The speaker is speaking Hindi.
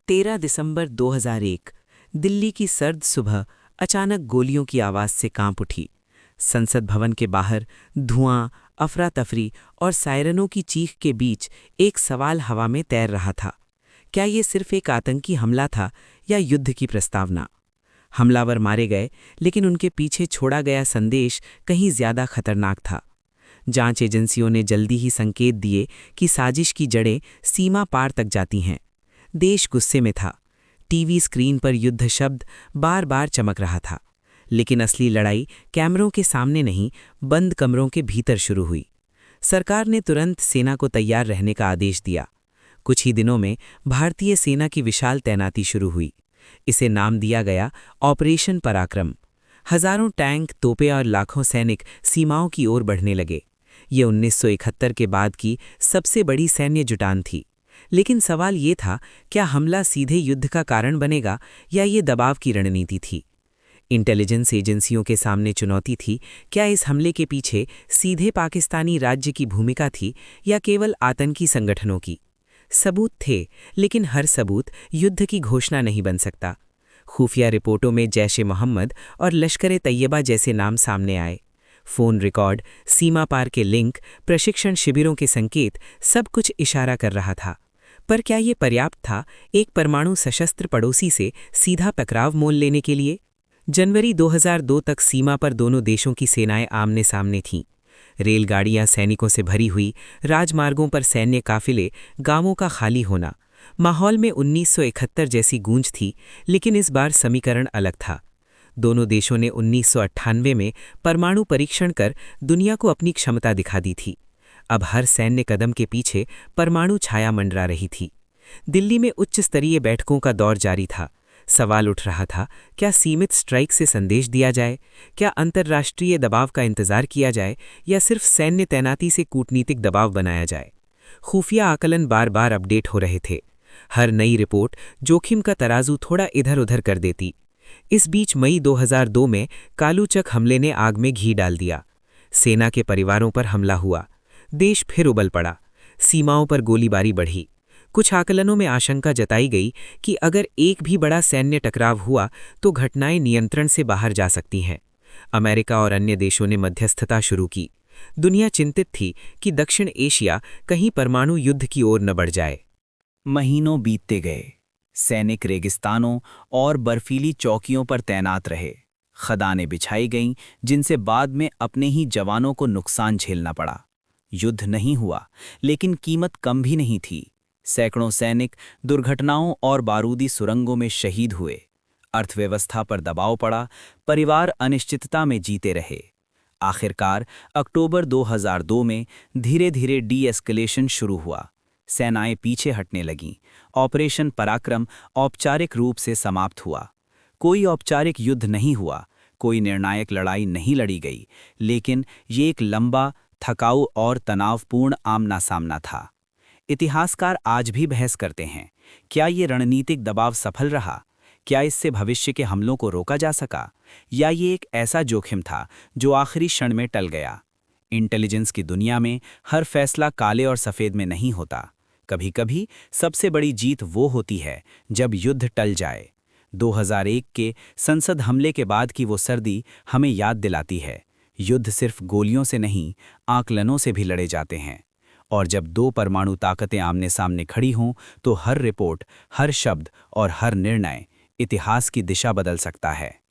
13 दिसंबर 2001 दिल्ली की सर्द सुबह अचानक गोलियों की आवाज से कांप उठी। संसद भवन के बाहर धुआं, अफरा तफरी और सायरनों की चीख के बीच एक सवाल हवा में तैर रहा था। क्या ये सिर्फ एक आतंकी हमला था या युद्ध की प्रस्तावना? हमलावर मारे गए, लेकिन उनके पीछे छोड़ा गया संदेश कहीं ज्यादा खतरनाक था। जांच एजेंसियों ने जल्दी ही संकेत दिए कि साजिश की जड़ें सीमा पार तक जाती हैं। देश गुस्से में था। टीवी स्क्रीन पर युद्ध शब्द बार बार चमक रहा था, लेकिन असली लड़ाई कैमरों के सामने नहीं, बंद कमरों के भीतर शुरू हुई। सरकार ने तुरंत सेना को तैयार रहने का आदेश दिया। कुछ ही दिनों में भारतीय सेना की विशाल तैनाती शुरू हुई। इसे नाम दिया गया ऑपरेशन पराक्रम। हजारों टैंक, तोपें और लाखों सैनिक सीमाओं की ओर बढ़ने लगे। ये 1971 के बाद की सबसे बड़ी सैन्य जुटान थी। लेकिन सवाल ये था, क्या हमला सीधे युद्ध का कारण बनेगा या ये दबाव की रणनीति थी? इंटेलिजेंस एजेंसियों के सामने चुनौती थी, क्या इस हमले के पीछे सीधे पाकिस्तानी राज्य की भूमिका थी या केवल आतंकी संगठनों की? सबूत थे, लेकिन हर सबूत युद्ध की घोषणा नहीं बन सकता। खुफिया रिपोर्टों में जैश-ए-मोहम्मद और लश्कर-ए-तैयबा जैसे नाम सामने आए। फोन रिकॉर्ड, सीमा पार के लिंक, प्रशिक्षण शिविरों के संकेत, सब कुछ इशारा कर रहा था। पर क्या ये पर्याप्त था एक परमाणु सशस्त्र पड़ोसी से सीधा टकराव मोल लेने के लिए? जनवरी 2002 तक सीमा पर दोनों देशों की सेनाएं आमने सामने थीं। रेलगाड़ियां सैनिकों से भरी हुई, राजमार्गों पर सैन्य काफिले, गांवों का खाली होना। माहौल में 1971 जैसी गूंज थी, लेकिन इस बार समीकरण अलग था। दोनों देशों ने 1998 में परमाणु परीक्षण कर दुनिया को अपनी क्षमता दिखा दी थी। अब हर सैन्य कदम के पीछे परमाणु छाया मंडरा रही थी। दिल्ली में उच्च स्तरीय बैठकों का दौर जारी था। सवाल उठ रहा था, क्या सीमित स्ट्राइक से संदेश दिया जाए, क्या अंतर्राष्ट्रीय दबाव का इंतजार किया जाए, या सिर्फ सैन्य तैनाती से कूटनीतिक दबाव बनाया जाए? खुफिया आकलन बार बार अपडेट हो रहे थे। हर नई रिपोर्ट जोखिम का तराजू थोड़ा इधर उधर कर देती। इस बीच मई 2002 में कालूचक हमले ने आग में घी डाल दिया। सेना के परिवारों पर हमला हुआ। देश फिर उबल पड़ा। सीमाओं पर गोलीबारी बढ़ी। कुछ आकलनों में आशंका जताई गई कि अगर एक भी बड़ा सैन्य टकराव हुआ तो घटनाएं नियंत्रण से बाहर जा सकती हैं। अमेरिका और अन्य देशों ने मध्यस्थता शुरू की। दुनिया चिंतित थी कि दक्षिण एशिया कहीं परमाणु युद्ध की ओर न बढ़ जाए। महीनों बीतते गए। सैनिक रेगिस्तानों और बर्फीली चौकियों पर तैनात रहे। खदानें बिछाई गईं, जिनसे बाद में अपने ही जवानों को नुकसान झेलना पड़ा। युद्ध नहीं हुआ, लेकिन कीमत कम भी नहीं थी। सैकड़ों सैनिक दुर्घटनाओं और बारूदी सुरंगों में शहीद हुए। अर्थव्यवस्था पर दबाव पड़ा। परिवार अनिश्चितता में जीते रहे। आखिरकार अक्टूबर 2002 में धीरे धीरे डी-एस्केलेशन शुरू हुआ। सेनाएं पीछे हटने लगीं। ऑपरेशन पराक्रम औपचारिक रूप से समाप्त हुआ। कोई औपचारिक युद्ध नहीं हुआ, कोई निर्णायक लड़ाई नहीं लड़ी गई, लेकिन ये एक लंबा, थकाऊ और तनावपूर्ण आमना सामना था। इतिहासकार आज भी बहस करते हैं, क्या ये रणनीतिक दबाव सफल रहा? क्या इससे भविष्य के हमलों को रोका जा सका, या ये एक ऐसा जोखिम था जो आखिरी क्षण में टल गया? इंटेलिजेंस की दुनिया में हर फैसला काले और सफ़ेद में नहीं होता। कभी कभी सबसे बड़ी जीत वो होती है जब युद्ध टल जाए। 2001 के संसद हमले के बाद की वो सर्दी हमें याद दिलाती है, युद्ध सिर्फ गोलियों से नहीं, आकलनों से भी लड़े जाते हैं। और जब दो परमाणु ताकतें आमने सामने खड़ी हों, तो हर रिपोर्ट, हर शब्द और हर निर्णय इतिहास की दिशा बदल सकता है।